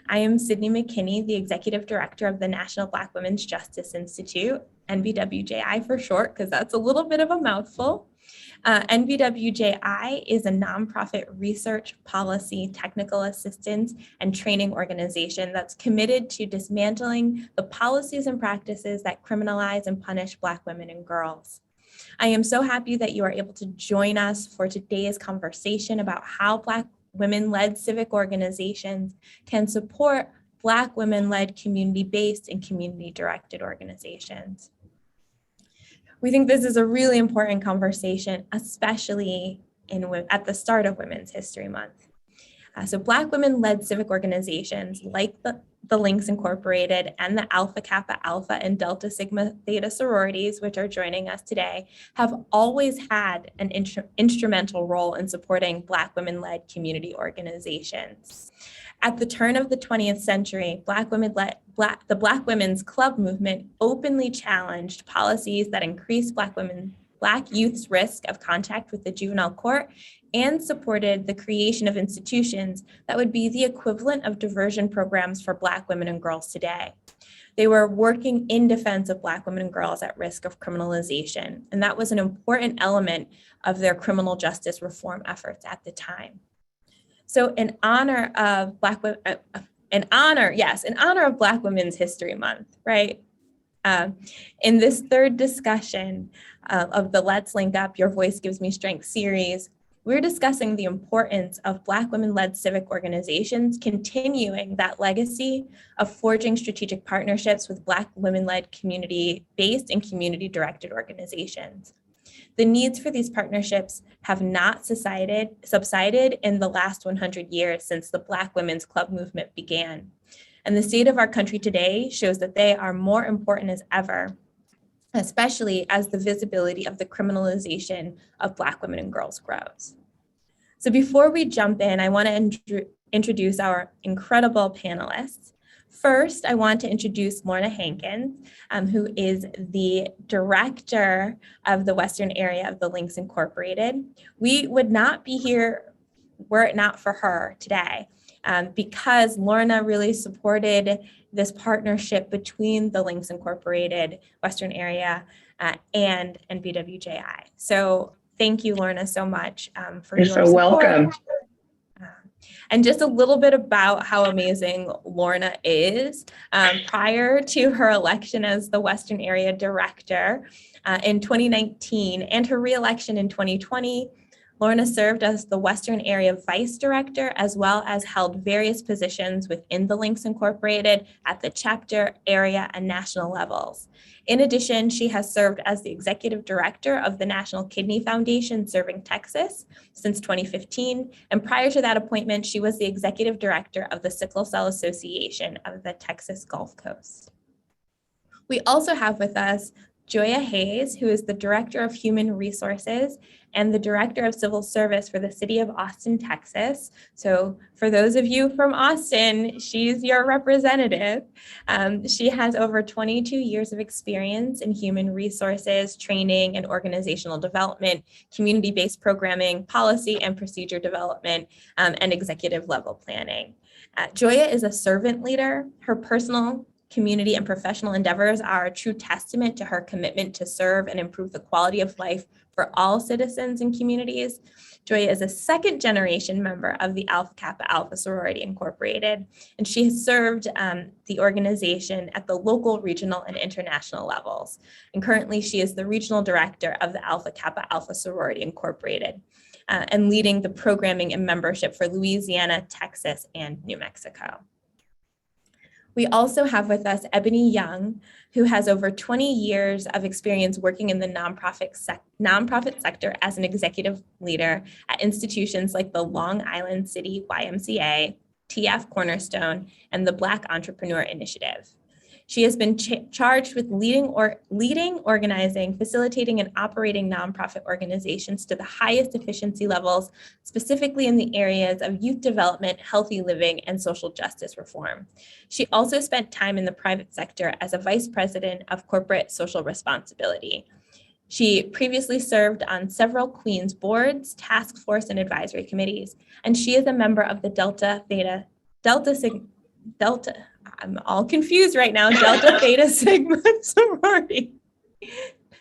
I am Sydney McKinney, the Executive Director of the National Black Women's Justice Institute, NBWJI for short, because that's a little bit of a mouthful. NBWJI is a nonprofit research, policy, technical assistance, and training organization that's committed to dismantling the policies and practices that criminalize and punish Black women and girls. I am so happy that you are able to join us for today's conversation about how Black women-led civic organizations can support Black women-led community-based and community-directed organizations. We think this is a really important conversation, especially at the start of Women's History Month. So Black women-led civic organizations like the Links Incorporated and the Alpha Kappa Alpha and Delta Sigma Theta sororities, which are joining us today, have always had an instrumental role in supporting Black women-led community organizations. At the turn of the 20th century, the Black Women's Club movement openly challenged policies that increased Black youth's risk of contact with the juvenile court and supported the creation of institutions that would be the equivalent of diversion programs for Black women and girls today. They were working in defense of Black women and girls at risk of criminalization, and that was an important element of their criminal justice reform efforts at the time. So in honor of Black Women's History Month, right? In this third discussion of the Let's Link Up, Your Voice Gives Me Strength series, we're discussing the importance of Black women-led civic organizations continuing that legacy of forging strategic partnerships with Black women-led community-based and community-directed organizations. The needs for these partnerships have not subsided in the last 100 years since the Black Women's Club movement began. And the state of our country today shows that they are more important as ever, especially as the visibility of the criminalization of Black women and girls grows. So before we jump in, I want to introduce our incredible panelists. First, I want to introduce Loma Hankins, who is the director of the Western area of the Links Incorporated. We would not be here were it not for her today, because Lorna really supported this partnership between the Links Incorporated Western area and BWJI. So thank you, Lorna, so much for your support. You're so welcome. And just a little bit about how amazing Lorna is. Prior to her election as the Western Area Director in 2019 and her reelection in 2020, Lorna served as the Western Area Vice Director, as well as held various positions within the Links Incorporated at the chapter, area, and national levels. In addition, she has served as the Executive Director of the National Kidney Foundation serving Texas since 2015. And prior to that appointment, she was the Executive Director of the Sickle Cell Association of the Texas Gulf Coast. We also have with us Joya Hayes, who is the Director of Human Resources and the Director of Civil Service for the City of Austin, Texas. So for those of you from Austin, she's your representative. She has over 22 years of experience in human resources, training and organizational development, community-based programming, policy and procedure development, and executive level planning. Joya is a servant leader. Her personal, community, and professional endeavors are a true testament to her commitment to serve and improve the quality of life for all citizens and communities. Joya is a second-generation member of the Alpha Kappa Alpha Sorority Incorporated, and she has served the organization at the local, regional, and international levels. And currently, she is the Regional Director of the Alpha Kappa Alpha Sorority Incorporated, and leading the programming and membership for Louisiana, Texas, and New Mexico. We also have with us Ebony Young, who has over 20 years of experience working in the nonprofit sector as an executive leader at institutions like the Long Island City YMCA, TF Cornerstone, and the Black Entrepreneur Initiative. She has been charged with leading, organizing, facilitating, and operating nonprofit organizations to the highest efficiency levels, specifically in the areas of youth development, healthy living, and social justice reform. She also spent time in the private sector as a vice president of corporate social responsibility. She previously served on several Queens boards, task force, and advisory committees, and she is a member of the Delta Delta, I'm all confused right now, Delta Theta Sigma Sorority.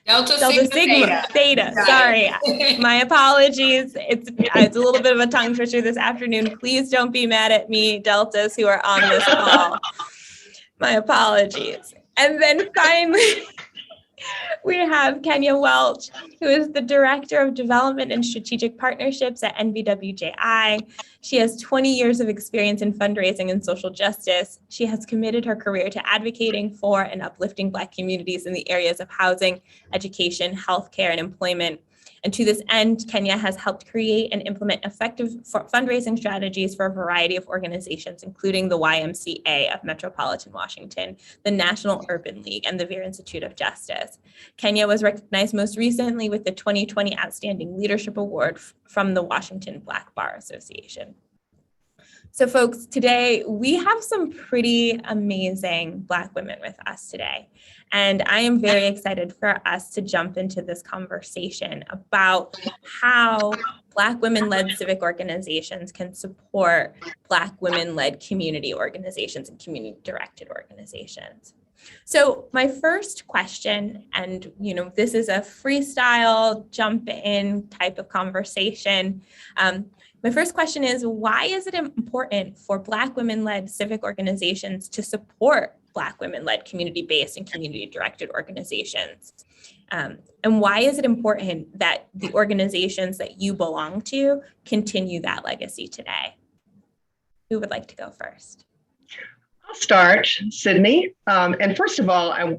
Delta Sigma Theta. Sorry, my apologies. It's a little bit of a tongue twister this afternoon. Please don't be mad at me, Deltas, who are on this call. My apologies. And then finally, we have Kenya Welch, who is the Director of Development and Strategic Partnerships at NBWJI. She has 20 years of experience in fundraising and social justice. She has committed her career to advocating for and uplifting Black communities in the areas of housing, education, healthcare, and employment. And to this end, Kenya has helped create and implement effective fundraising strategies for a variety of organizations, including the YMCA of Metropolitan Washington, the National Urban League, and the Veer Institute of Justice. Kenya was recognized most recently with the 2020 Outstanding Leadership Award from the Washington Black Bar Association. So folks, today we have some pretty amazing Black women with us today. And I am very excited for us to jump into this conversation about how Black women-led civic organizations can support Black women-led community organizations and community-directed organizations. So my first question, and this is a freestyle jump in type of conversation. My first question is, why is it important for Black women-led civic organizations to support Black women-led community-based and community-directed organizations? And why is it important that the organizations that you belong to continue that legacy today? Who would like to go first? I'll start, Sydney. And first of all, I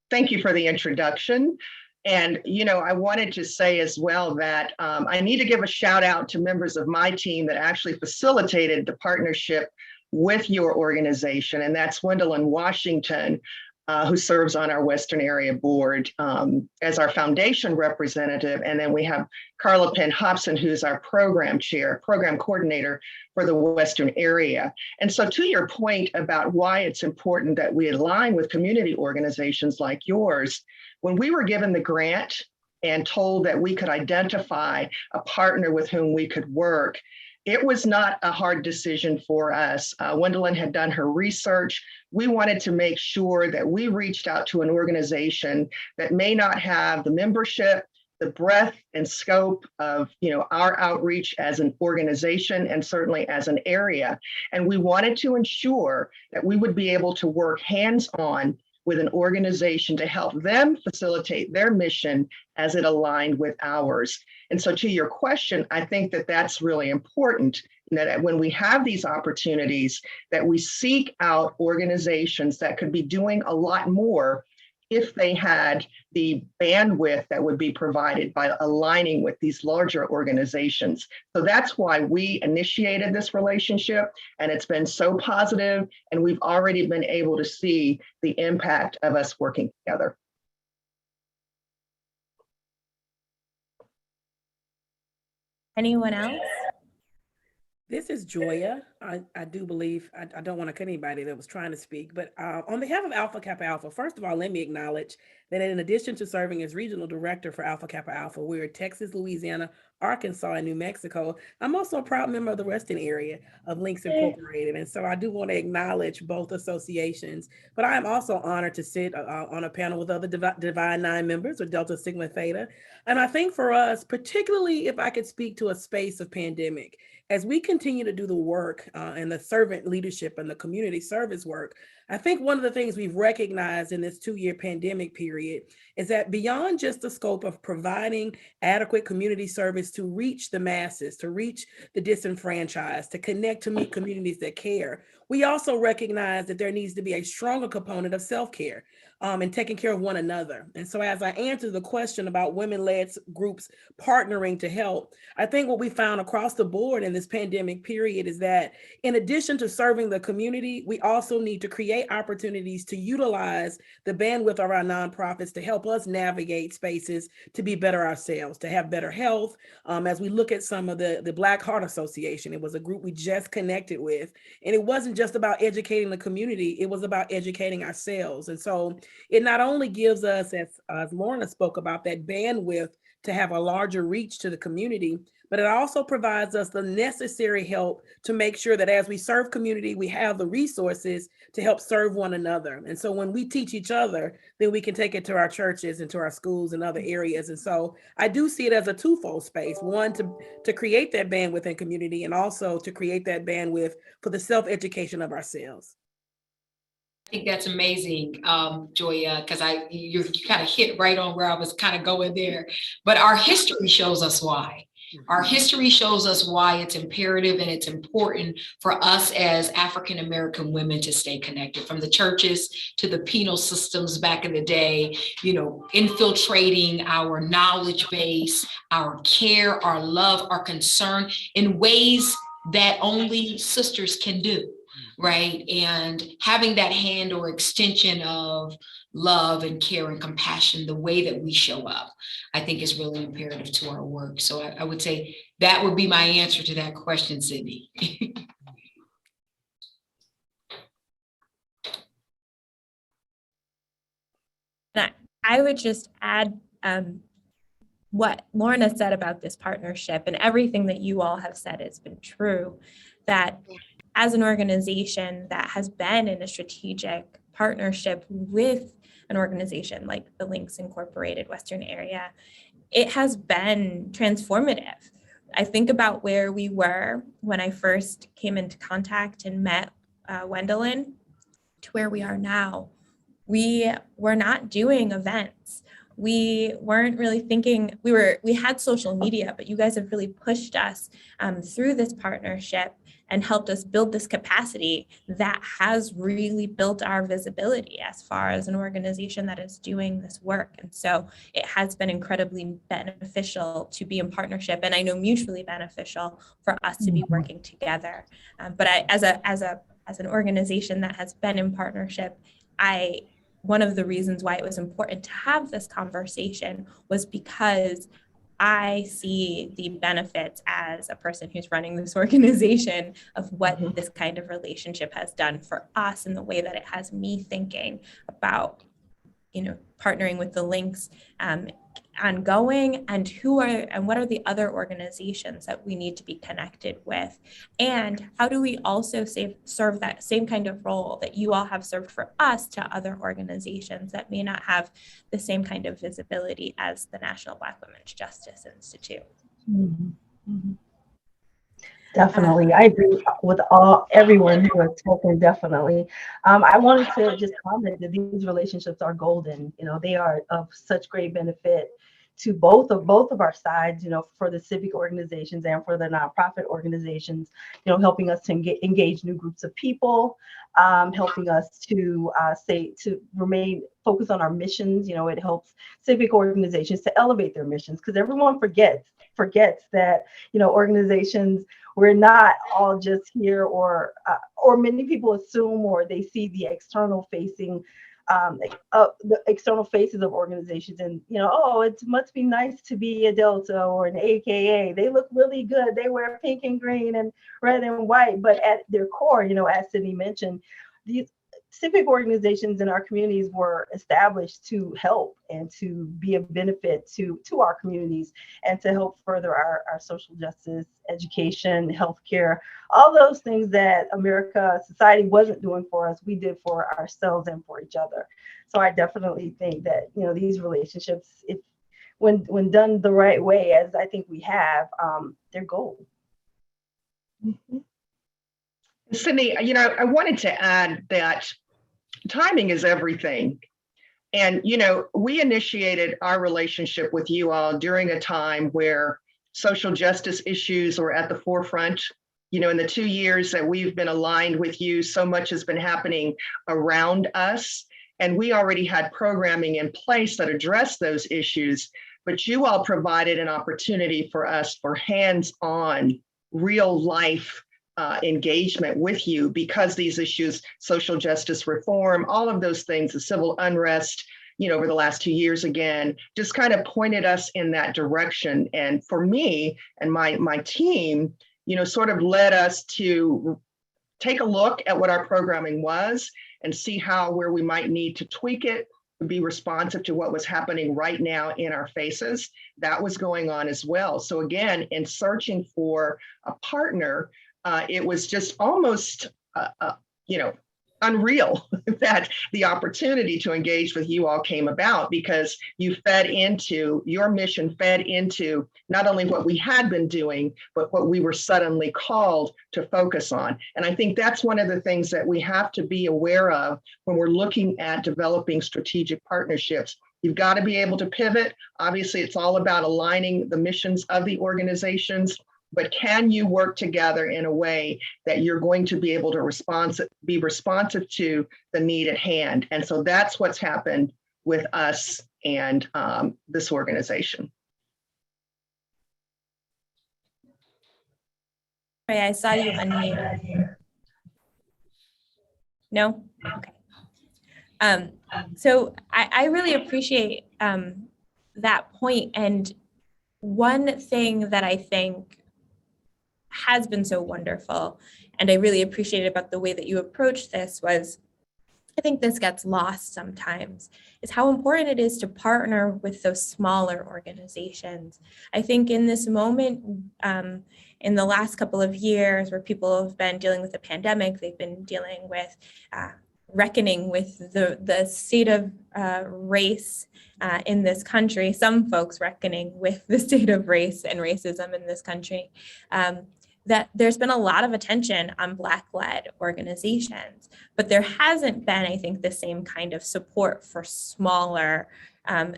thank you for the introduction. And, I wanted to say as well that I need to give a shout out to members of my team that actually facilitated the partnership with your organization. And that's Gwendolyn Washington, who serves on our Western Area Board as our foundation representative. And then we have Carla Penn Hobson, who's our program coordinator for the Western Area. And so to your point about why it's important that we align with community organizations like yours, when we were given the grant and told that we could identify a partner with whom we could work, it was not a hard decision for us. Gwendolyn had done her research. We wanted to make sure that we reached out to an organization that may not have the membership, the breadth and scope of our outreach as an organization and certainly as an area. And we wanted to ensure that we would be able to work hands-on with an organization to help them facilitate their mission as it aligned with ours. And so to your question, I think that that's really important, that when we have these opportunities, that we seek out organizations that could be doing a lot more if they had the bandwidth that would be provided by aligning with these larger organizations. So that's why we initiated this relationship, and it's been so positive, and we've already been able to see the impact of us working together. Anyone else? This is Joya. I do believe, I don't want to cut anybody that was trying to speak, but on behalf of Alpha Kappa Alpha, first of all, let me acknowledge that in addition to serving as regional director for Alpha Kappa Alpha, we're in Texas, Louisiana, Arkansas, and New Mexico. I'm also a proud member of the Western Area of Links Incorporated. And so I do want to acknowledge both associations, but I am also honored to sit on a panel with other Divine Nine members of Delta Sigma Theta. And I think for us, particularly if I could speak to a space of pandemic, as we continue to do the work and the servant leadership and the community service work, I think one of the things we've recognized in this 2-year pandemic period is that beyond just the scope of providing adequate community service to reach the masses, to reach the disenfranchised, to connect to meet communities that care, we also recognize that there needs to be a stronger component of self-care and taking care of one another. And so as I answer the question about women-led groups partnering to help, I think what we found across the board in this pandemic period is that in addition to serving the community, we also need to create opportunities to utilize the bandwidth of our nonprofits to help us navigate spaces to be better ourselves, to have better health. As we look at some of the Black Heart Association, it was a group we just connected with, and it wasn't just about educating the community, it was about educating ourselves. And so it not only gives us, as Lorna spoke about, that bandwidth to have a larger reach to the community, but it also provides us the necessary help to make sure that as we serve community, we have the resources to help serve one another. And so when we teach each other, then we can take it to our churches and to our schools and other areas. And so I do see it as a twofold space, one to create that bandwidth in community, and also to create that bandwidth for the self-education of ourselves. I think that's amazing, Joya, because you kind of hit right on where I was kind of going there. But our history shows us why. Our history shows us why it's imperative and it's important for us as African American women to stay connected, from the churches to the penal systems back in the day, infiltrating our knowledge base, our care, our love, our concern in ways that only sisters can do. Right. And having that hand or extension of love and care and compassion, the way that we show up, I think is really imperative to our work. So I would say that would be my answer to that question, Sydney. I would just add what Lorna said about this partnership, and everything that you all have said has been true, that as an organization that has been in a strategic partnership with an organization like the Links Incorporated Western Area, it has been transformative. I think about where we were when I first came into contact and met Wendelin to where we are now. We were not doing events. We weren't really thinking, we had social media, but you guys have really pushed us through this partnership and helped us build this capacity that has really built our visibility as far as an organization that is doing this work. And so it has been incredibly beneficial to be in partnership, and I know mutually beneficial for us to be working together. But as an organization that has been in partnership, one of the reasons why it was important to have this conversation was because I see the benefits as a person who's running this organization of what this kind of relationship has done for us, and the way that it has me thinking about, partnering with the Links ongoing, and what are the other organizations that we need to be connected with, and how do we also serve that same kind of role that you all have served for us to other organizations that may not have the same kind of visibility as the National Black Women's Justice Institute. Definitely. I agree with everyone who has spoken, definitely. I wanted to just comment that these relationships are golden. They are of such great benefit to both of our sides, for the civic organizations and for the nonprofit organizations, helping us to engage new groups of people, helping us to remain focused on our missions. It helps civic organizations to elevate their missions, because everyone forgets that, organizations, we're not all just here, or many people assume, or they see the external facing, the external faces of organizations, and it must be nice to be a Delta or an AKA. They look really good. They wear pink and green and red and white, but at their core, as Sydney mentioned, these civic organizations in our communities were established to help and to be a benefit to our communities, and to help further our social justice, education, healthcare, all those things that society wasn't doing for us, we did for ourselves and for each other. So I definitely think that, these relationships, when done the right way, as I think we have, they're gold. Sydney, I wanted to add that timing is everything. And, we initiated our relationship with you all during a time where social justice issues were at the forefront. In the 2 years that we've been aligned with you, so much has been happening around us. And we already had programming in place that addressed those issues. But you all provided an opportunity for us for hands-on, real life engagement with you, because these issues, social justice reform, all of those things, the civil unrest, over the last 2 years, again, just kind of pointed us in that direction. And for me and my team, sort of led us to take a look at what our programming was and see where we might need to tweak it, be responsive to what was happening right now in our faces. That was going on as well. So again, in searching for a partner, it was just almost, unreal that the opportunity to engage with you all came about, because you fed into, your mission fed into not only what we had been doing, but what we were suddenly called to focus on. And I think that's one of the things that we have to be aware of when we're looking at developing strategic partnerships. You've got to be able to pivot. Obviously, it's all about aligning the missions of the organizations, but can you work together in a way that you're going to be able to be responsive to the need at hand? And so that's what's happened with us and this organization. Right, I saw you unmute. No? Okay. So I really appreciate that point. And one thing that I think has been so wonderful, and I really appreciate about the way that you approached this, was, I think this gets lost sometimes, is how important it is to partner with those smaller organizations. I think in this moment, in the last couple of years where people have been dealing with the pandemic, they've been dealing with reckoning with the state of race in this country, some folks reckoning with the state of race and racism in this country, that there's been a lot of attention on Black-led organizations, but there hasn't been, I think, the same kind of support for smaller,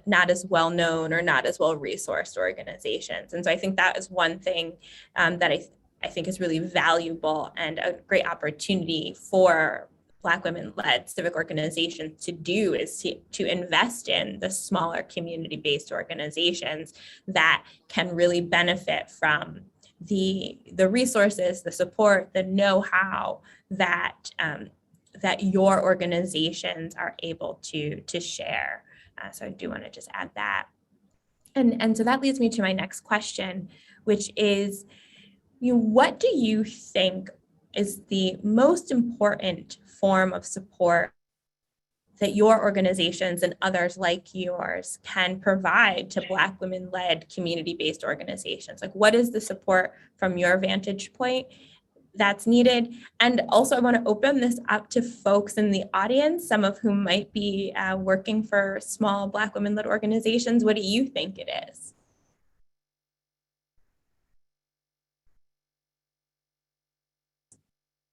not as well-known or not as well-resourced organizations. And so I think that is one thing that I think is really valuable and a great opportunity for Black women-led civic organizations to do, is to invest in the smaller community-based organizations that can really benefit from the resources, the support, the know-how that that your organizations are able to share. So I do want to just add that. And so that leads me to my next question, which is, what do you think is the most important form of support that your organizations and others like yours can provide to Black women-led community-based organizations? Like, what is the support from your vantage point that's needed? And also, I want to open this up to folks in the audience, some of whom might be working for small Black women-led organizations. What do you think it is?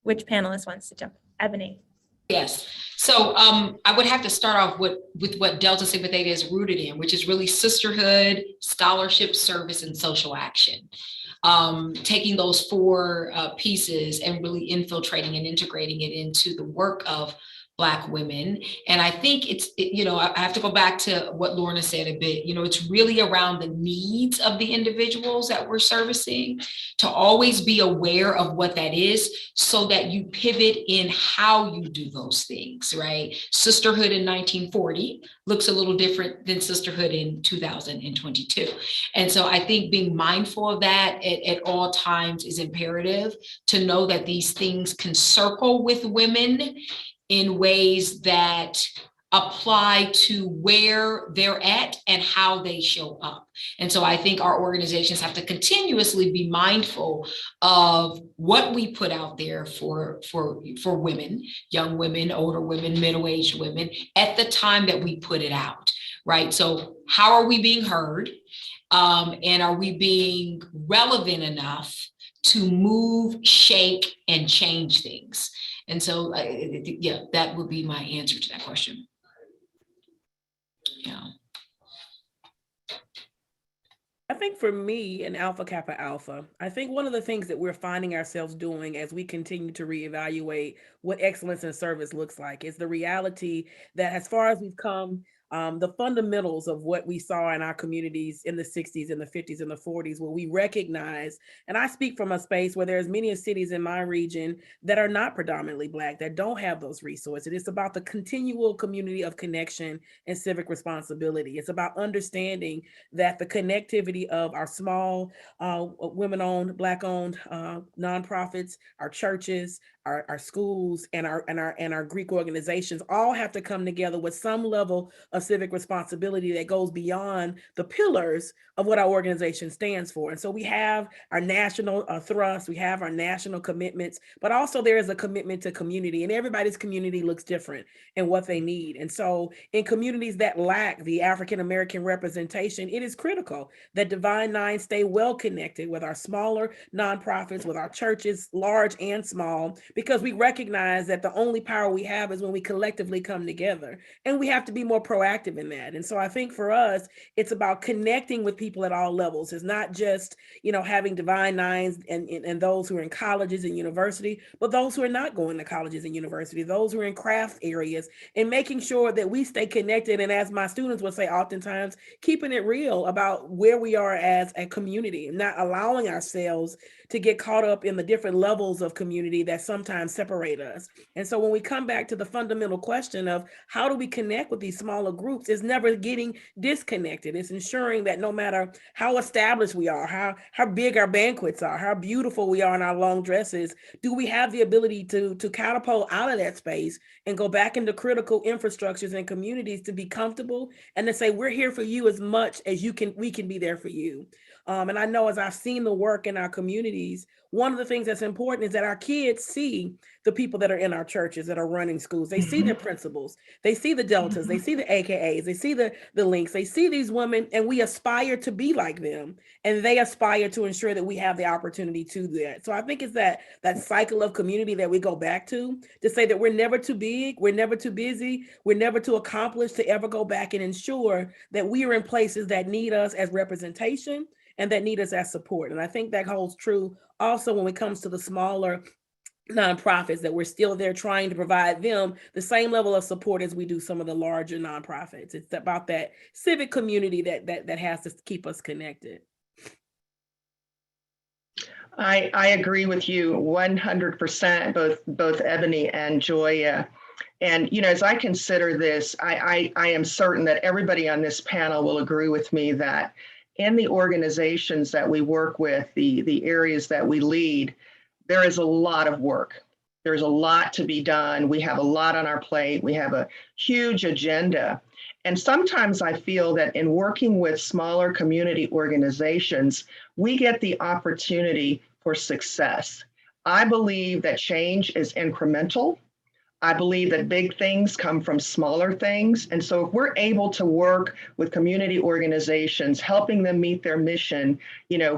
Which panelist wants to jump? Ebony. Yes. So I would have to start off with what Delta Sigma Theta is rooted in, which is really sisterhood, scholarship, service, and social action. Taking those four pieces and really infiltrating and integrating it into the work of Black women. And I think I have to go back to what Lorna said a bit. It's really around the needs of the individuals that we're servicing, to always be aware of what that is, so that you pivot in how you do those things, right? Sisterhood in 1940 looks a little different than sisterhood in 2022. And so I think being mindful of that at all times is imperative, to know that these things can circle with women in ways that apply to where they're at and how they show up. And so I think our organizations have to continuously be mindful of what we put out there for women, young women, older women, middle-aged women, at the time that we put it out, right? So how are we being heard? And are we being relevant enough to move, shake, and change things? And so, that would be my answer to that question. Yeah. I think for me and Alpha Kappa Alpha, I think one of the things that we're finding ourselves doing as we continue to reevaluate what excellence in service looks like is the reality that, as far as we've come, the fundamentals of what we saw in our communities in the 60s and the 50s and the 40s, where we recognize, and I speak from a space where there's many cities in my region that are not predominantly Black, that don't have those resources. It's about the continual community of connection and civic responsibility. It's about understanding that the connectivity of our small women-owned, Black-owned nonprofits, our churches, our schools, and our Greek organizations all have to come together with some level of of civic responsibility that goes beyond the pillars of what our organization stands for. And so we have our national thrust, we have our national commitments, but also there is a commitment to community, and everybody's community looks different in what they need. And so in communities that lack the African-American representation, it is critical that Divine Nine stay well connected with our smaller nonprofits, with our churches, large and small, because we recognize that the only power we have is when we collectively come together, and we have to be more proactive in that. And so I think for us, it's about connecting with people at all levels. It's not just, having Divine Nines and those who are in colleges and university, but those who are not going to colleges and university, those who are in craft areas, and making sure that we stay connected. And as my students would say, oftentimes keeping it real about where we are as a community, not allowing ourselves to get caught up in the different levels of community that sometimes separate us. And so when we come back to the fundamental question of how do we connect with these smaller groups, it's never getting disconnected. It's ensuring that no matter how established we are, how big our banquets are, how beautiful we are in our long dresses, do we have the ability to catapult out of that space and go back into critical infrastructures and communities to be comfortable and to say, we're here for you as much as we can be there for you. And I know as I've seen the work in our communities, one of the things that's important is that our kids see the people that are in our churches that are running schools. They see their principals, they see the deltas, they see the AKAs, they see the links, they see these women, and we aspire to be like them. And they aspire to ensure that we have the opportunity to do that. So I think it's that cycle of community that we go back to say that we're never too big, we're never too busy, we're never too accomplished to ever go back and ensure that we are in places that need us as representation and that need us as support. And I think that holds true also when it comes to the smaller nonprofits, that we're still there trying to provide them the same level of support as we do some of the larger nonprofits. It's about that civic community that has to keep us connected. I agree with you 100%, both Ebony and Joya. And, as I consider this, I am certain that everybody on this panel will agree with me that in the organizations that we work with, the areas that we lead, there is a lot of work. There's a lot to be done. We have a lot on our plate. We have a huge agenda. And sometimes I feel that in working with smaller community organizations, we get the opportunity for success. I believe that change is incremental. I believe that big things come from smaller things. And so if we're able to work with community organizations, helping them meet their mission,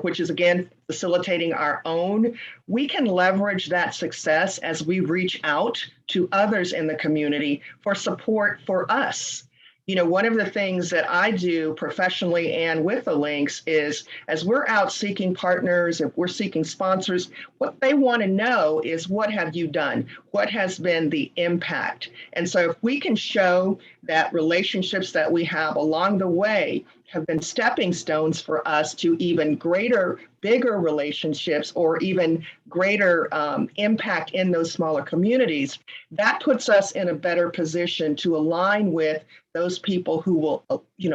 which is again, facilitating our own, we can leverage that success as we reach out to others in the community for support for us. One of the things that I do professionally and with the links is as we're out seeking partners, if we're seeking sponsors, what they want to know is, what have you done? What has been the impact? And so if we can show that relationships that we have along the way have been stepping stones for us to even greater, bigger relationships or even greater impact in those smaller communities, that puts us in a better position to align with those people who will,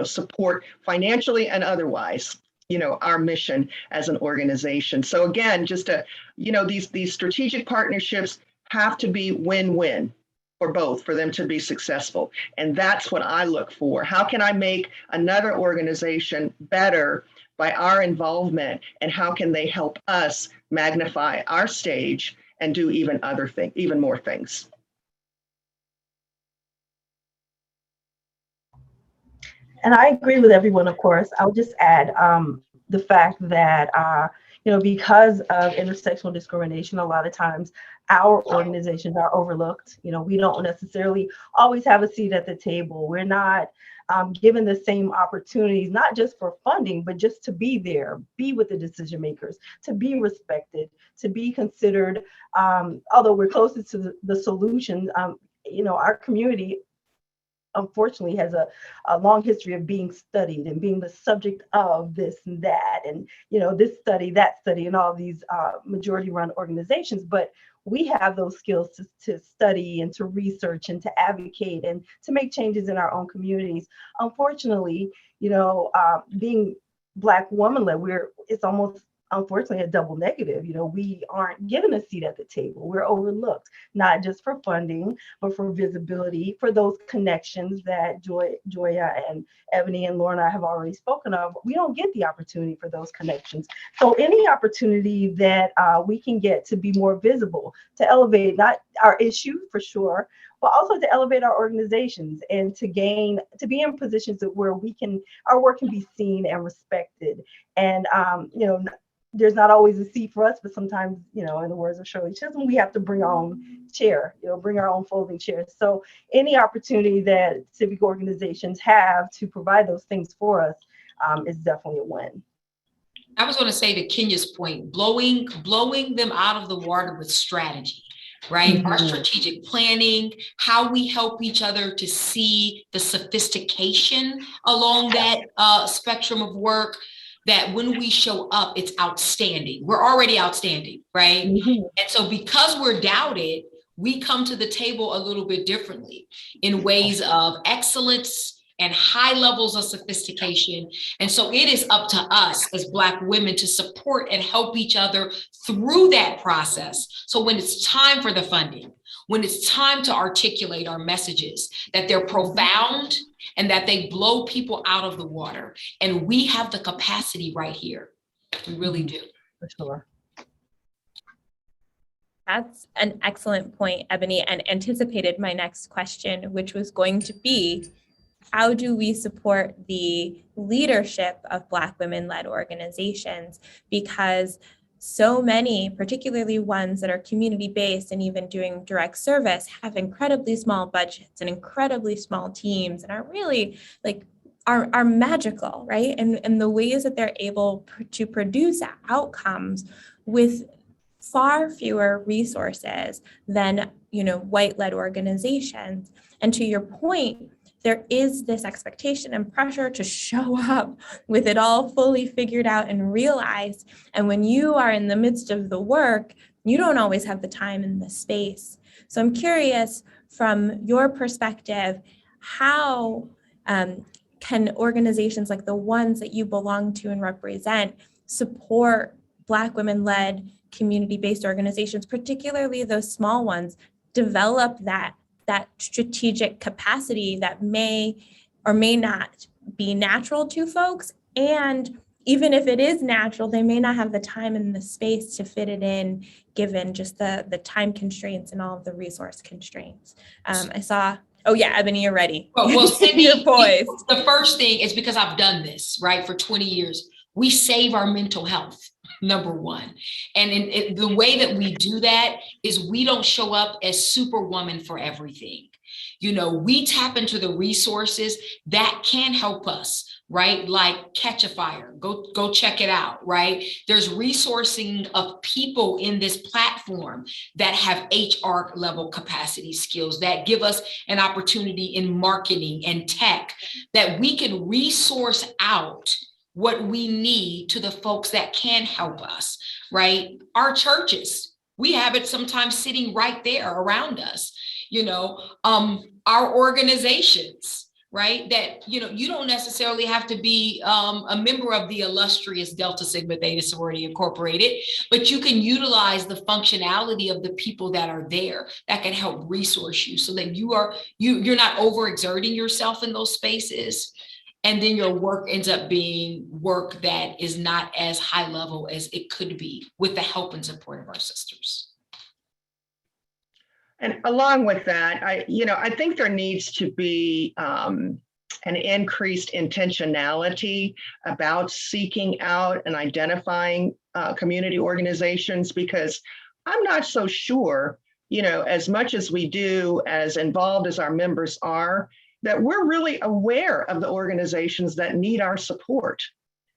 support financially and otherwise, our mission as an organization. So again, just these strategic partnerships have to be win-win for both, for them to be successful. And that's what I look for. How can I make another organization better by our involvement? And how can they help us magnify our stage and do even more things? And I agree with everyone, of course. I would just add the fact that, because of intersectional discrimination, a lot of times our organizations are overlooked. We don't necessarily always have a seat at the table. We're not given the same opportunities, not just for funding, but just to be there, be with the decision makers, to be respected, to be considered. Although we're closest to the solution, our community unfortunately has a long history of being studied and being the subject of this and that, and this study, that study, and all these majority run organizations. But we have those skills to study and to research and to advocate and to make changes in our own communities. Unfortunately, being Black woman-led, it's almost unfortunately a double negative. We aren't given a seat at the table. We're overlooked, not just for funding, but for visibility, for those connections that Joya and Ebony and Lorna have already spoken of. We don't get the opportunity for those connections. So any opportunity that we can get to be more visible, to elevate not our issue for sure, but also to elevate our organizations and to be in positions where our work can be seen and respected. And there's not always a seat for us, but sometimes, in the words of Shirley Chisholm, we have to bring our own chair, bring our own folding chairs. So any opportunity that civic organizations have to provide those things for us is definitely a win. I was going to say to Kenya's point, blowing them out of the water with strategy, right? Mm-hmm. Our strategic planning, how we help each other to see the sophistication along that spectrum of work, that when we show up, it's outstanding. We're already outstanding, right? Mm-hmm. And so because we're doubted, we come to the table a little bit differently in ways of excellence and high levels of sophistication. And so it is up to us as Black women to support and help each other through that process. So when it's time for the funding, when it's time to articulate our messages, that they're profound and that they blow people out of the water. And we have the capacity right here. We really do. For sure. That's an excellent point, Ebony, and anticipated my next question, which was going to be, how do we support the leadership of Black women-led organizations? Because so many, particularly ones that are community-based and even doing direct service, have incredibly small budgets and incredibly small teams and are really are magical, right? And the ways that they're able to produce outcomes with far fewer resources than, white-led organizations. And to your point, there is this expectation and pressure to show up with it all fully figured out and realized. And when you are in the midst of the work, you don't always have the time and the space. So I'm curious, from your perspective, how can organizations like the ones that you belong to and represent support Black women-led community-based organizations, particularly those small ones, develop that strategic capacity that may or may not be natural to folks. And even if it is natural, they may not have the time and the space to fit it in, given just the time constraints and all of the resource constraints. Ebony, you're ready. Well, Sydney, you're poised. The first thing is, because I've done this, right, for 20 years, we save our mental health. Number one. And the way that we do that is we don't show up as superwoman for everything. We tap into the resources that can help us, right? Like Catch a Fire, go check it out, right? There's resourcing of people in this platform that have HR level capacity skills that give us an opportunity in marketing and tech that we can resource out what we need to the folks that can help us, right? Our churches, we have it sometimes sitting right there around us, our organizations, right? That, you don't necessarily have to be a member of the illustrious Delta Sigma Theta Sorority Incorporated, but you can utilize the functionality of the people that are there that can help resource you so that you're not overexerting yourself in those spaces. And then your work ends up being work that is not as high level as it could be with the help and support of our sisters. And along with that, I think there needs to be an increased intentionality about seeking out and identifying community organizations, because I'm not so sure, as much as we do, as involved as our members are, that we're really aware of the organizations that need our support.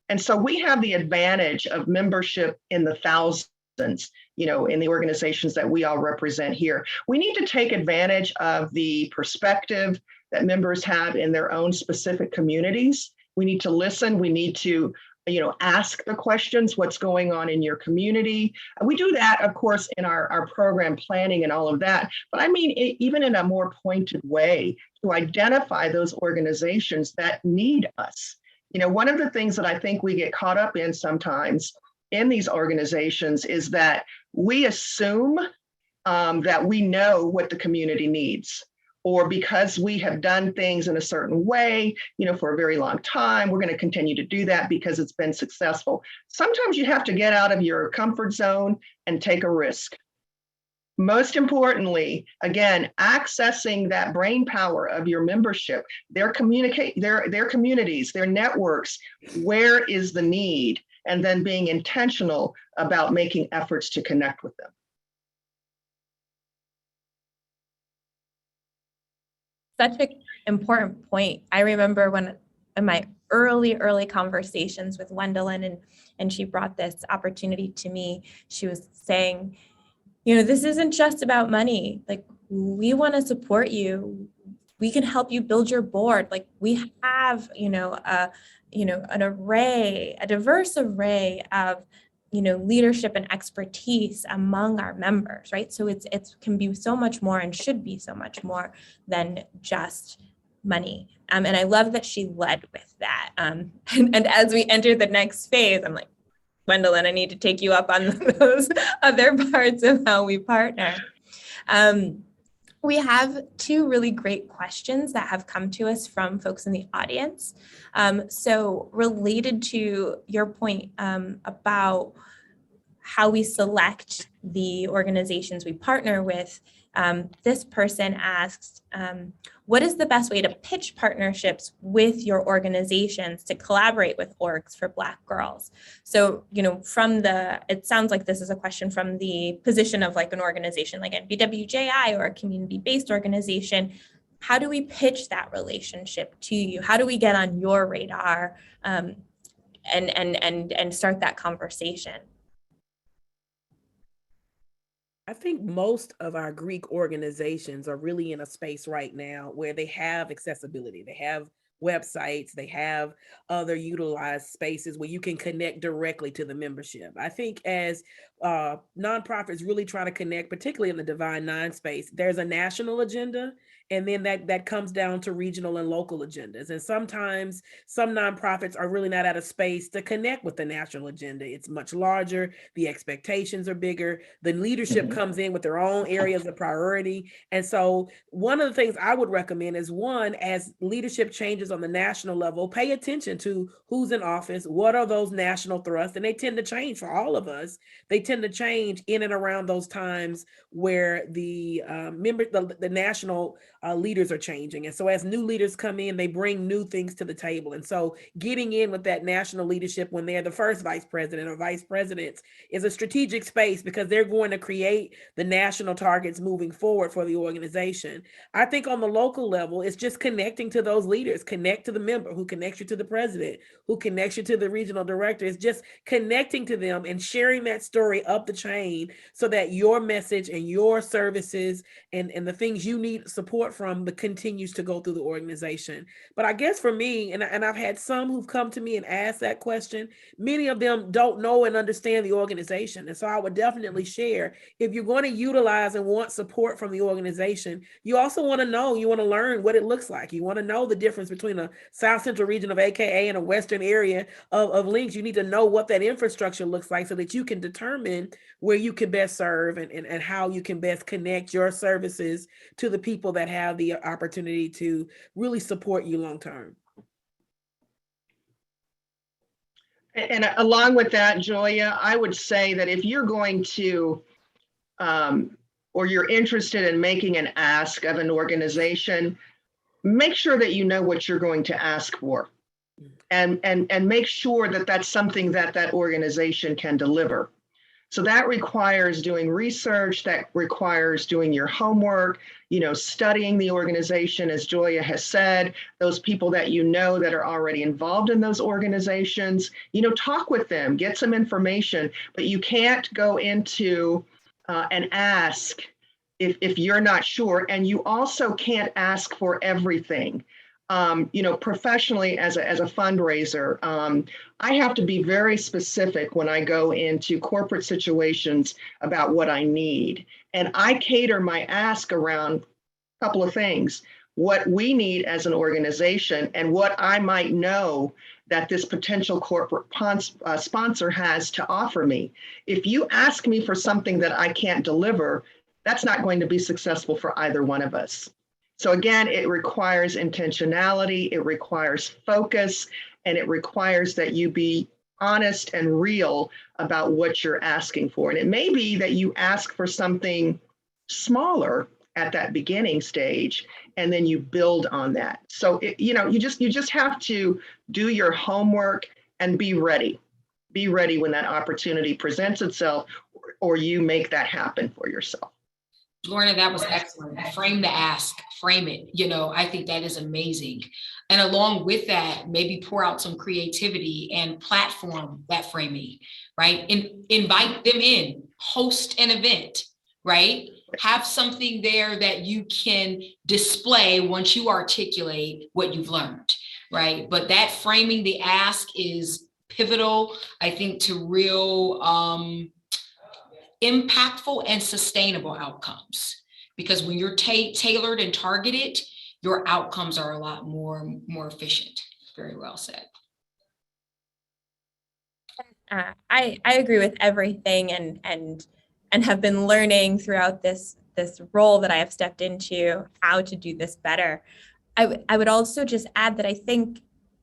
And so we have the advantage of membership in the thousands, in the organizations that we all represent here. We need to take advantage of the perspective that members have in their own specific communities. We need to listen. We need to ask the questions, what's going on in your community. We do that, of course, in our program planning and all of that. But I mean, even in a more pointed way, to identify those organizations that need us. One of the things that I think we get caught up in sometimes in these organizations is that we assume that we know what the community needs, or because we have done things in a certain way, for a very long time, we're going to continue to do that because it's been successful. Sometimes you have to get out of your comfort zone and take a risk. Most importantly, again, accessing that brain power of your membership, their communities, their networks, where is the need, and then being intentional about making efforts to connect with them. Such an important point. I remember when in my early conversations with Wendelin, and she brought this opportunity to me, she was saying, this isn't just about money. Like, we want to support you. We can help you build your board. Like, we have, a diverse array of, leadership and expertise among our members, right? So it can be so much more and should be so much more than just money. And I love that she led with that. And as we enter the next phase, I'm like, Gwendolyn, I need to take you up on those other parts of how we partner. We have two really great questions that have come to us from folks in the audience. So related to your point about how we select the organizations we partner with, this person asks, what is the best way to pitch partnerships with your organizations to collaborate with orgs for Black girls? So, it sounds like this is a question from the position of like an organization like NBWJI or a community-based organization. How do we pitch that relationship to you? How do we get on your radar and start that conversation? I think most of our Greek organizations are really in a space right now where they have accessibility. They have websites, they have other utilized spaces where you can connect directly to the membership. I think as nonprofits really try to connect, particularly in the Divine Nine space, there's a national agenda, and then that comes down to regional and local agendas. And sometimes some nonprofits are really not at a space to connect with the national agenda. It's much larger, the expectations are bigger, the leadership comes in with their own areas of priority. And so one of the things I would recommend is, one, as leadership changes on the national level, pay attention to who's in office, what are those national thrusts, and they tend to change for all of us. They tend to change in and around those times where the national leaders are changing. And so as new leaders come in, they bring new things to the table. And so getting in with that national leadership when they're the first vice president or vice presidents is a strategic space, because they're going to create the national targets moving forward for the organization. I think on the local level, it's just connecting to those leaders, connect to the member who connects you to the president, who connects you to the regional director. It's just connecting to them and sharing that story up the chain so that your message and your services and the things you need support from continues to go through the organization. But I guess for me, and I've had some who've come to me and asked that question, many of them don't know and understand the organization. And so I would definitely share, if you're going to utilize and want support from the organization, you also want to know, you want to learn what it looks like. You want to know the difference between a South Central region of AKA and a Western area of links. You need to know what that infrastructure looks like so that you can determine where you can best serve and how you can best connect your services to the people that have the opportunity to really support you long term. And along with that, Joya, I would say that if you're going to, or you're interested in making an ask of an organization, make sure that you know what you're going to ask for, and make sure that that's something that that organization can deliver. So that requires doing research, that requires doing your homework, studying the organization, as Joya has said, those people that that are already involved in those organizations, talk with them, get some information, but you can't go into and ask if you're not sure, and you also can't ask for everything. Professionally as a fundraiser, I have to be very specific when I go into corporate situations about what I need. And I cater my ask around a couple of things: what we need as an organization and what I might know that this potential corporate sponsor has to offer me. If you ask me for something that I can't deliver, that's not going to be successful for either one of us. So again, it requires intentionality, it requires focus, and it requires that you be honest and real about what you're asking for. And it may be that you ask for something smaller at that beginning stage, and then you build on that. So you just have to do your homework and be ready. Be ready when that opportunity presents itself, or you make that happen for yourself. Lorna, that was excellent. Frame the ask, frame it. I think that is amazing. And along with that, maybe pour out some creativity and platform that framing, right? Invite them in, host an event, right? Have something there that you can display once you articulate what you've learned, right? But that framing the ask is pivotal, I think, to real impactful and sustainable outcomes. Because when you're tailored and targeted, your outcomes are a lot more efficient. Very well said. I agree with everything and have been learning throughout this role that I have stepped into how to do this better. I would also just add that I think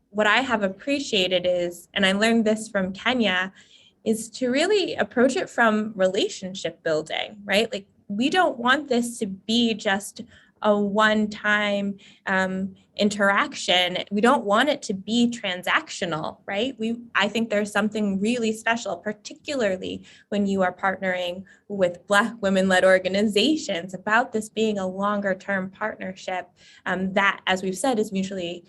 what I have appreciated is, and I learned this from Kenya, is to really approach it from relationship building, right? Like, we don't want this to be just a one-time interaction. We don't want it to be transactional, right? I think there's something really special, particularly when you are partnering with Black women-led organizations, about this being a longer-term partnership that, as we've said, is mutually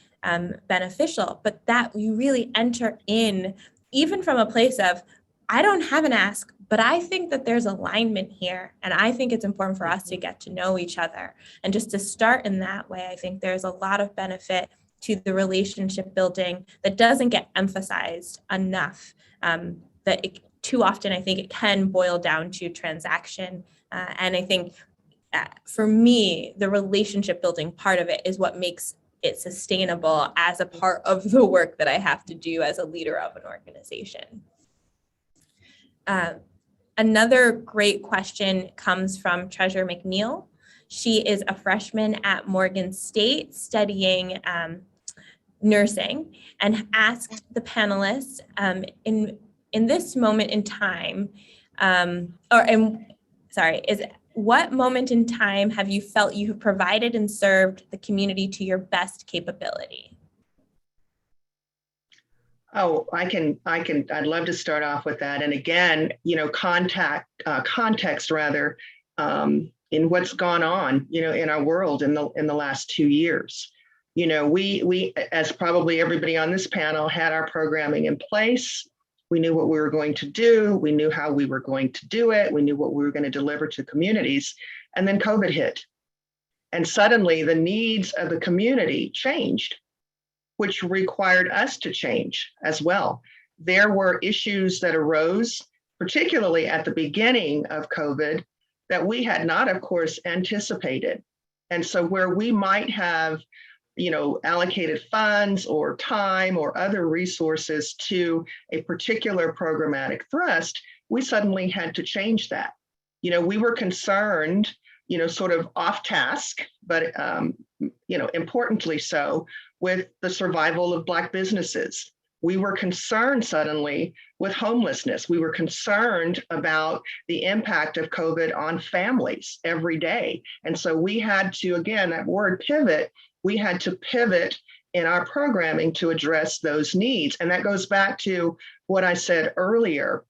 beneficial, but that you really enter in even from a place of, I don't have an ask, but I think that there's alignment here. And I think it's important for us to get to know each other. And just to start in that way, I think there's a lot of benefit to the relationship building that doesn't get emphasized enough. Too often, I think it can boil down to transaction. And I think for me, the relationship building part of it is what makes it sustainable as a part of the work that I have to do as a leader of an organization. Another great question comes from Treasure McNeil. She is a freshman at Morgan State studying nursing, and asked the panelists in this moment in time, what moment in time have you felt you have provided and served the community to your best capability? Oh, I'd love to start off with that. And again, context rather, in what's gone on, in our world in the last 2 years. We, as probably everybody on this panel, had our programming in place. We knew what we were going to do. We knew how we were going to do it. We knew what we were going to deliver to communities. And then COVID hit. And suddenly the needs of the community changed, which required us to change as well. There were issues that arose, particularly at the beginning of COVID, that we had not, of course, anticipated. And so where we might have, allocated funds or time or other resources to a particular programmatic thrust, we suddenly had to change that. We were concerned, sort of off task, but, importantly so, with the survival of Black businesses. We were concerned suddenly with homelessness. We were concerned about the impact of COVID on families every day. And so we had to, again, that word pivot, we had to pivot in our programming to address those needs. And that goes back to what I said earlier.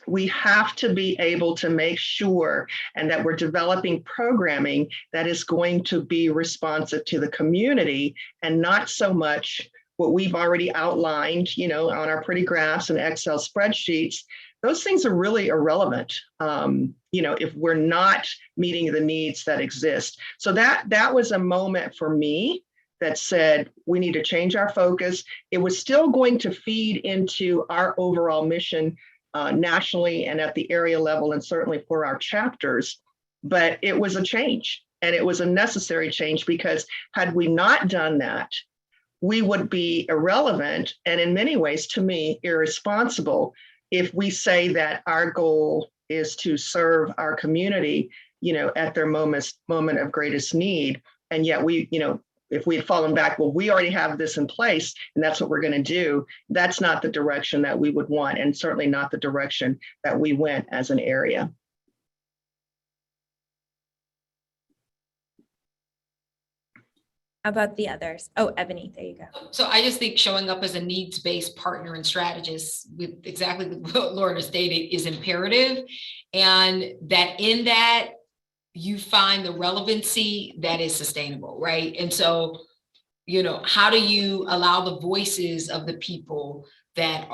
We have to be able to make sure and that we're developing programming that is going to be responsive to the community, and not so much what we've already outlined, on our pretty graphs and Excel spreadsheets. Those things are really irrelevant, if we're not meeting the needs that exist. So that was a moment for me that said, we need to change our focus. It was still going to feed into our overall mission nationally and at the area level, and certainly for our chapters, but it was a change, and it was a necessary change, because had we not done that, we would be irrelevant and in many ways, to me, irresponsible if we say that our goal is to serve our community, at their moment of greatest need. And yet if we had fallen back, well, we already have this in place and that's what we're going to do. That's not the direction that we would want, and certainly not the direction that we went as an area. How about the others? Oh, Ebony, there you go. So I just think showing up as a needs-based partner and strategist with exactly what Lorna stated is imperative. And that in that you find the relevancy that is sustainable, right? And so, how do you allow the voices of the people that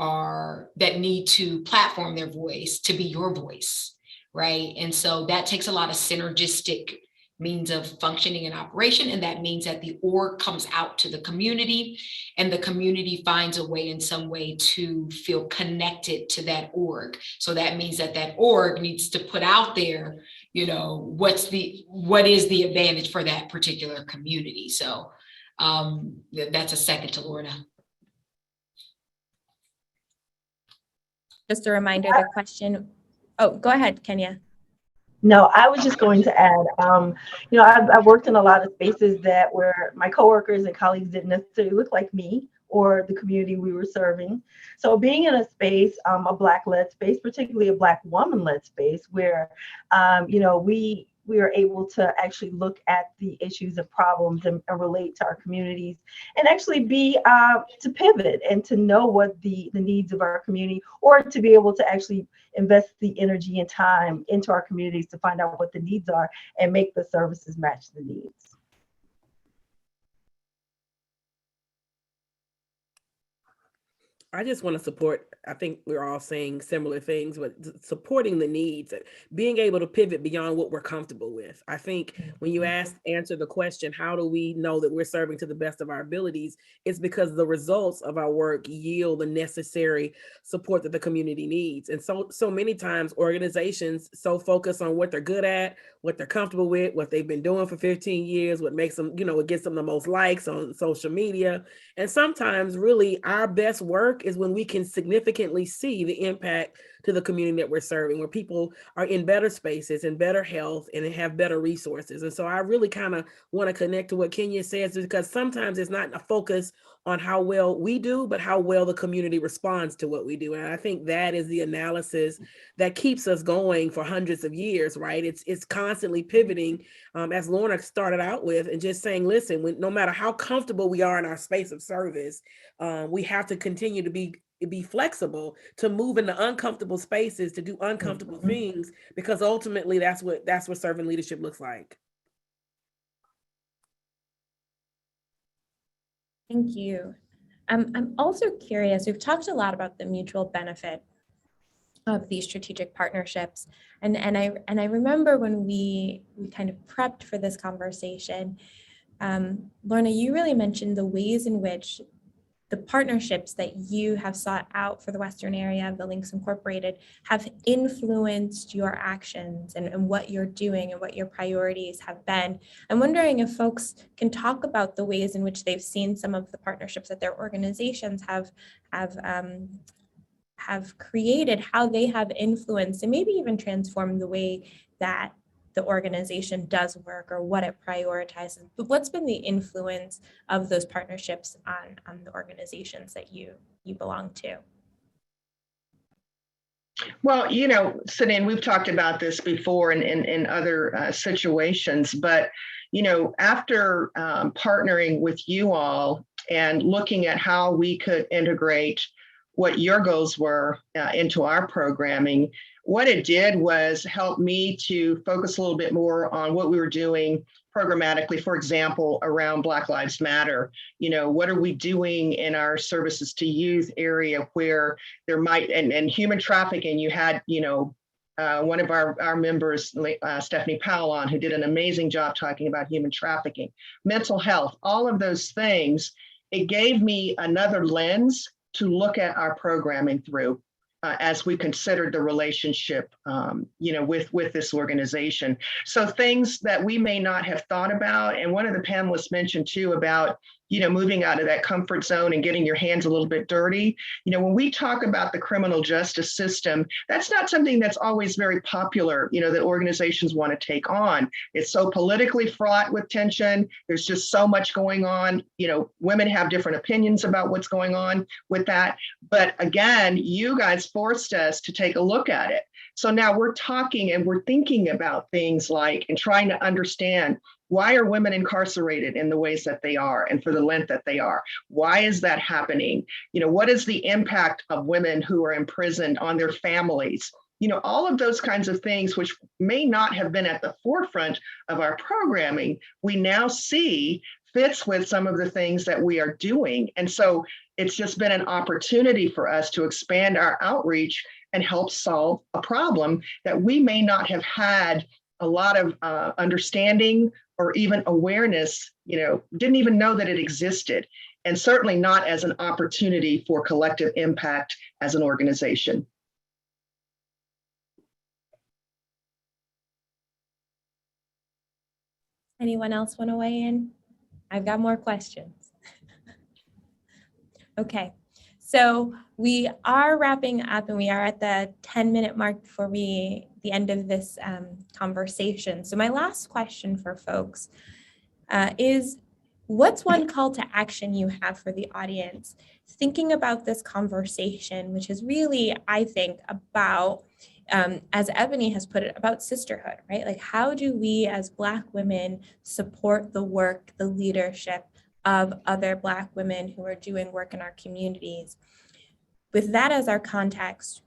need to platform their voice to be your voice, right? And so that takes a lot of synergistic means of functioning and operation. And that means that the org comes out to the community and the community finds a way in some way to feel connected to that org. So that means that org needs to put out there, what is the advantage for that particular community. So that's a second to Lorna. Just a reminder, the question. Oh, go ahead, Kenya. No, I was just going to add, I've worked in a lot of spaces where my coworkers and colleagues didn't necessarily look like me or the community we were serving. So being in a space, a Black-led space, particularly a Black woman-led space, where, we are able to actually look at the issues and problems and relate to our communities and actually be to pivot and to know what the needs of our community, or to be able to actually invest the energy and time into our communities to find out what the needs are and make the services match the needs. I just want to support, I think we're all saying similar things, but supporting the needs, being able to pivot beyond what we're comfortable with. I think when you answer the question, how do we know that we're serving to the best of our abilities? It's because the results of our work yield the necessary support that the community needs. And so many times organizations so focus on what they're good at, what they're comfortable with, what they've been doing for 15 years, what makes them, what gets them the most likes on social media. And sometimes really our best work is when we can significantly see the impact to the community that we're serving, where people are in better spaces and better health and have better resources. And so I really kind of want to connect to what Kenya says, because sometimes it's not a focus on how well we do, but how well the community responds to what we do. And I think that is the analysis that keeps us going for hundreds of years, right? It's constantly pivoting, as Lorna started out with, and just saying, listen, no matter how comfortable we are in our space of service, we have to continue to be flexible, to move into uncomfortable spaces, to do uncomfortable things, because ultimately that's what servant leadership looks like. Thank you. I'm also curious, we've talked a lot about the mutual benefit of these strategic partnerships. And I remember when we kind of prepped for this conversation, Lorna, you really mentioned the ways in which the partnerships that you have sought out for the Western area of the Links Incorporated have influenced your actions and what you're doing and what your priorities have been. I'm wondering if folks can talk about the ways in which they've seen some of the partnerships that their organizations have created, how they have influenced and maybe even transformed the way that the organization does work or what it prioritizes. But what's been the influence of those partnerships on the organizations that you belong to? Well, Sinan, we've talked about this before in other situations, but, after partnering with you all and looking at how we could integrate what your goals were into our programming, what it did was help me to focus a little bit more on what we were doing programmatically, for example, around Black Lives Matter. What are we doing in our services to youth area where there might, and human trafficking, you had, one of our members, Stephanie Powell, on, who did an amazing job talking about human trafficking, mental health, all of those things. It gave me another lens to look at our programming through as we considered the relationship, with this organization. So things that we may not have thought about, and one of the panelists mentioned too about, moving out of that comfort zone and getting your hands a little bit dirty. When we talk about the criminal justice system, that's not something that's always very popular, that organizations want to take on. It's so politically fraught with tension. There's just so much going on. Women have different opinions about what's going on with that. But again, you guys forced us to take a look at it. So now we're talking and we're thinking about things like, and trying to understand, why are women incarcerated in the ways that they are and for the length that they are? Why is that happening? What is the impact of women who are imprisoned on their families? All of those kinds of things, which may not have been at the forefront of our programming, we now see fits with some of the things that we are doing. And so it's just been an opportunity for us to expand our outreach and help solve a problem that we may not have had a lot of understanding or even awareness, didn't even know that it existed, and certainly not as an opportunity for collective impact as an organization. Anyone else want to weigh in? I've got more questions. Okay, so we are wrapping up and we are at the 10-minute mark before the end of this conversation. So my last question for folks is, what's one call to action you have for the audience thinking about this conversation, which is really, I think, about, as Ebony has put it, about sisterhood, right? Like, how do we as Black women support the work, the leadership of other Black women who are doing work in our communities? With that as our context,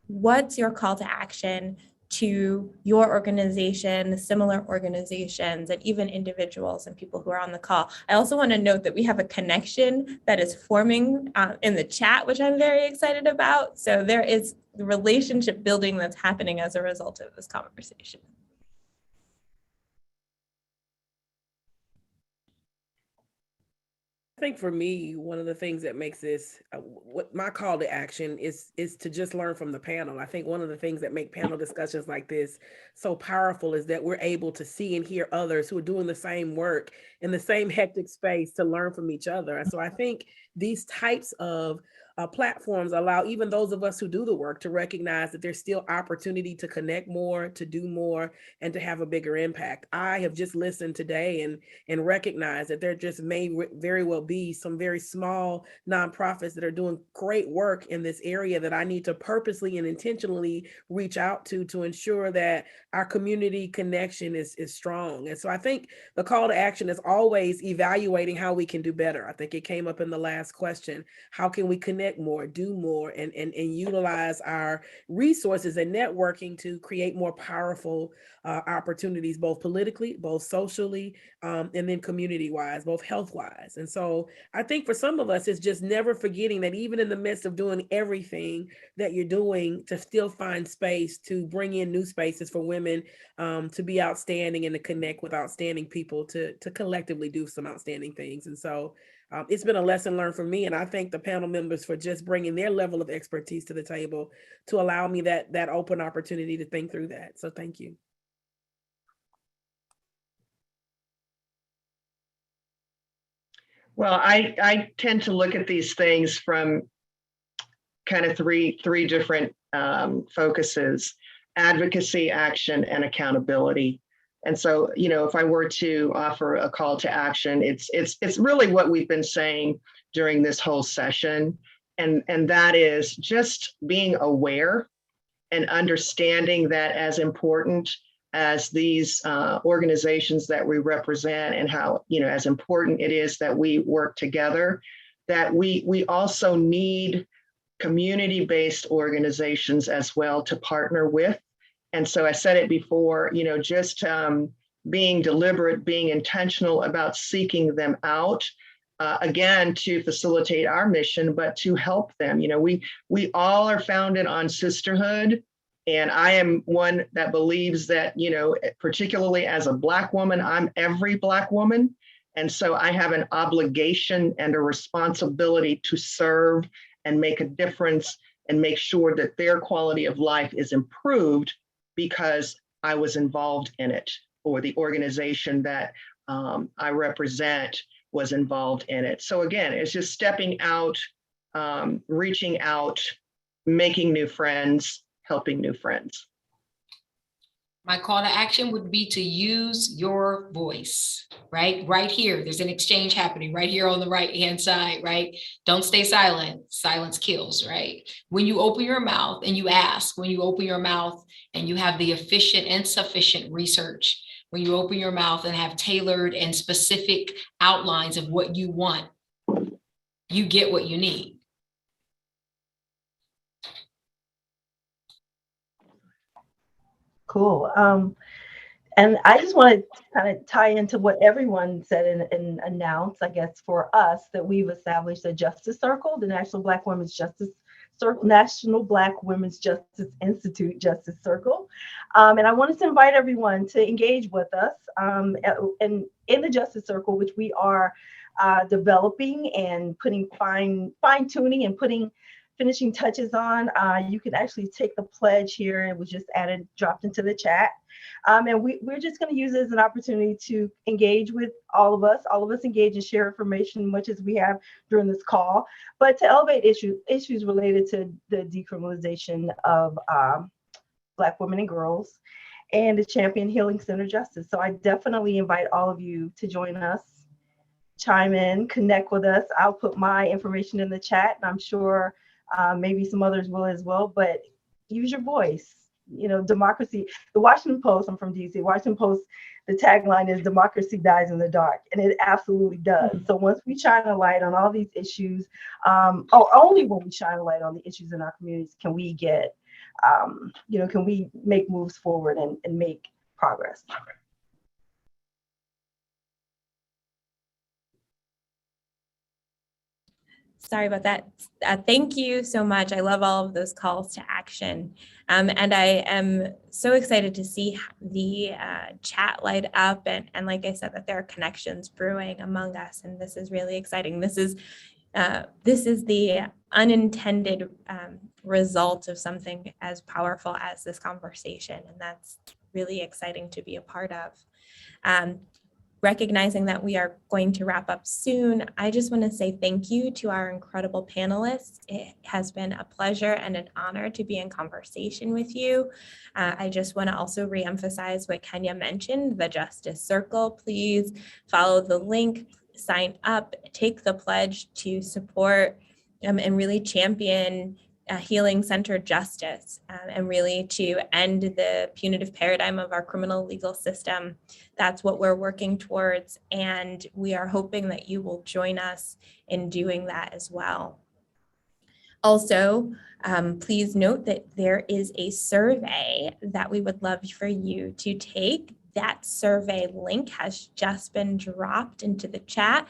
what's your call to action to your organization, similar organizations, and even individuals and people who are on the call? I also want to note that we have a connection that is forming in the chat, which I'm very excited about. So there is the relationship building that's happening as a result of this conversation. I think for me, one of the things that makes this, what my call to action is to just learn from the panel. I think one of the things that make panel discussions like this so powerful is that we're able to see and hear others who are doing the same work in the same hectic space to learn from each other. And so I think these types of platforms allow even those of us who do the work to recognize that there's still opportunity to connect more, to do more, and to have a bigger impact. I have just listened today and recognized that there just may very well be some very small nonprofits that are doing great work in this area that I need to purposely and intentionally reach out to ensure that our community connection is strong. And so I think the call to action is always evaluating how we can do better. I think it came up in the last question. How can we connect more, do more, and utilize our resources and networking to create more powerful opportunities, both politically, both socially, and then community-wise, both health-wise. And so I think for some of us, it's just never forgetting that even in the midst of doing everything that you're doing, to still find space to bring in new spaces for women to be outstanding and to connect with outstanding people to collectively do some outstanding things. And so it's been a lesson learned for me, and I thank the panel members for just bringing their level of expertise to the table to allow me that open opportunity to think through that. So thank you. Well, I tend to look at these things from kind of three different focuses: advocacy, action, and accountability. And so, if I were to offer a call to action, it's really what we've been saying during this whole session. And that is just being aware and understanding that as important as these organizations that we represent, and how, as important it is that we work together, that we also need community-based organizations as well to partner with. And so I said it before, just being deliberate, being intentional about seeking them out, again, to facilitate our mission, but to help them. We all are founded on sisterhood. And I am one that believes that, particularly as a Black woman, I'm every Black woman. And so I have an obligation and a responsibility to serve and make a difference and make sure that their quality of life is improved because I was involved in it, or the organization that I represent was involved in it. So again, it's just stepping out, reaching out, making new friends, helping new friends. My call to action would be to use your voice, right? Right here, there's an exchange happening right here on the right-hand side, right? Don't stay silent. Silence kills, right? When you open your mouth and you ask, when you open your mouth and you have the efficient and sufficient research, when you open your mouth and have tailored and specific outlines of what you want, you get what you need. Cool. And I just want to kind of tie into what everyone said and announce, I guess, for us that we've established a Justice Circle, the National Black Women's Justice Circle, National Black Women's Justice Institute Justice Circle. And I wanted to invite everyone to engage with us. And in the Justice Circle, which we are developing and putting fine tuning and finishing touches on, you can actually take the pledge here. It was just dropped into the chat. And we're just going to use it as an opportunity to engage with all of us engage and share information, much as we have during this call, but to elevate issues related to the decriminalization of Black women and girls and to champion healing centered justice. So I definitely invite all of you to join us, chime in, connect with us. I'll put my information in the chat, and I'm sure maybe some others will as well, but use your voice. You know, democracy, the Washington Post, I'm from DC, Washington Post, the tagline is democracy dies in the dark, and it absolutely does. So once we shine a light on all these issues, or only when we shine a light on the issues in our communities, can we get, can we make moves forward and make progress. Sorry about that. Thank you so much. I love all of those calls to action. And I am so excited to see the chat light up. And like I said, that there are connections brewing among us. And this is really exciting. This is the unintended result of something as powerful as this conversation. And that's really exciting to be a part of. Recognizing that we are going to wrap up soon, I just want to say thank you to our incredible panelists. It has been a pleasure and an honor to be in conversation with you. I just want to also reemphasize what Kenya mentioned, the Justice Circle. Please follow the link, sign up, take the pledge to support and really champion healing-centered justice and really to end the punitive paradigm of our criminal legal system. That's what we're working towards, and we are hoping that you will join us in doing that as well. Also, please note that there is a survey that we would love for you to take. That survey link has just been dropped into the chat.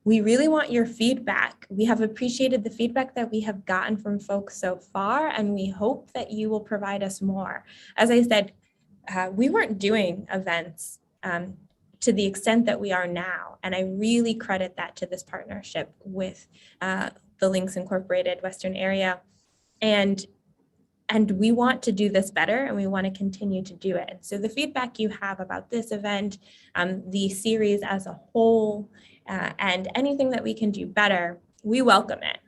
We really want your feedback. We have appreciated the feedback that we have gotten from folks so far, and we hope that you will provide us more. As I said, we weren't doing events to the extent that we are now, and I really credit that to this partnership with the Links Incorporated Western Area. And we want to do this better, and we want to continue to do it. And so the feedback you have about this event, the series as a whole, and anything that we can do better, we welcome it.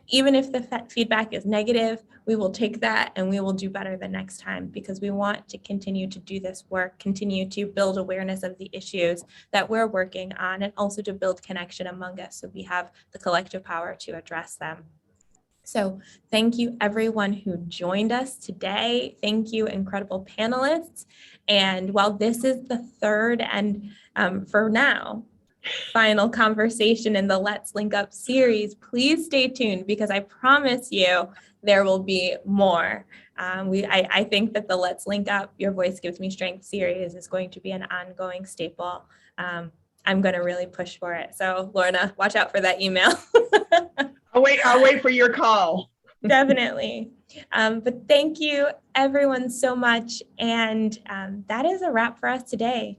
Even if the feedback is negative, we will take that and we will do better the next time, because we want to continue to do this work, continue to build awareness of the issues that we're working on, and also to build connection among us so we have the collective power to address them. So thank you everyone who joined us today. Thank you, incredible panelists. And while this is the third and for now, final conversation in the Let's Link Up series, please stay tuned, because I promise you there will be more. I think that the Let's Link Up, Your Voice Gives Me Strength series is going to be an ongoing staple. I'm going to really push for it. So Lorna, watch out for that email. I'll wait for your call. Definitely. But thank you everyone so much. And that is a wrap for us today.